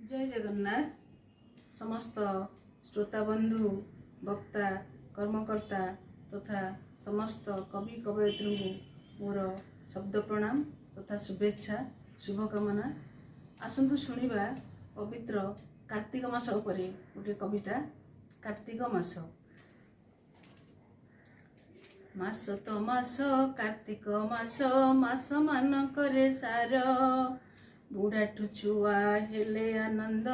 जय जगन्नाथ। समस्त श्रोता बंधु वक्ता कर्मकर्ता तथा समस्त कवि कवयित्री मोर शब्द प्रणाम तथा शुभेच्छा शुभकामना। आसंतु शुणिबा पवित्र कार्तिक मास उपरे गोटे कविता। कार्तिक मास मास तो मास कार्तिक मास मास मानकरे सार बुढ़ाठू छुआ हेले आनंद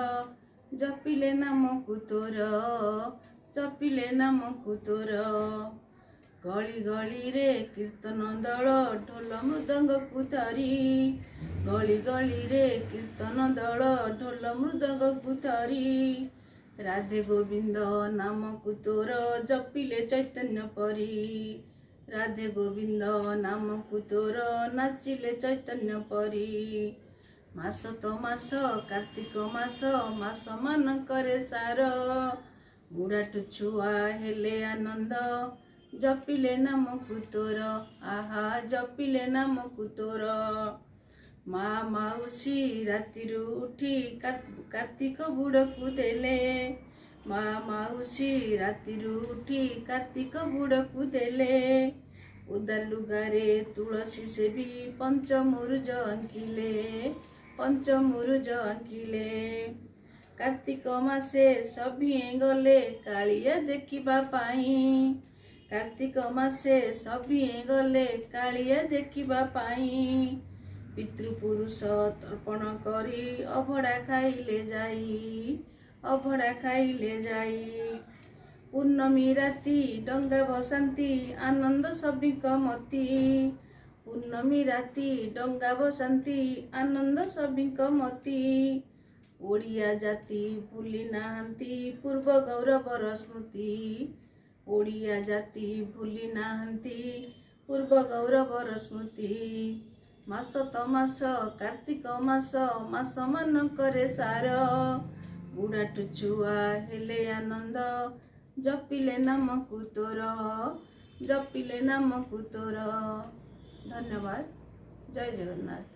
जपिले नामकु तोर जपिले नामकु तोर गली गली रे कीर्तन दल ढोल मृदंग को धरी गली गली रे कीर्तन दल ढोल मृदंग को धरी राधे गोविंद नामकु तोर जपिले चैतन्य परी राधे गोविंद नामकु तोर नाचिले चैतन्य परी मास तो मास कार्तिक मास मास मानकरे सार बुढ़ाठू छुआ हेले आनंद जपिले नामकु तोर आहा जपिले नामकु तोर माँ माउसी रातिरु उठी कार्तिक बुढ़कु देले माँ माउसी रातिरु उठी कार्तिक बुढ़कु देले उदा लुगारे तुलसी सेवी पंचमुरुज अंकिले पंचमुरुज अंकिले कार्तिक मासे सभी गले कालिया देखिबा पाई कार्तिक मासे सभी गले कालिया देखिबा पाई पितृपुरुष तर्पण करी अभड़ा खाइले जाई अभड़ा खाइले जाई पूर्णमी राति डंगा भसांती आनंद सभिक मती पूर्णमी राति डंगा भसांती आनंद सभिक मती ओडिया जाति भूली नाहांती पूर्व गौरवर स्मृति ओडिया जाति भूली नाहांती पूर्व गौरवर स्मृति मास तो मास कार्तिक मास मास मानकरे सार बुढ़ाठू छुआ हेले आनंद जपिले नामकु तोर जपिले नामकु तोर। धन्यवाद। जय जगन्नाथ।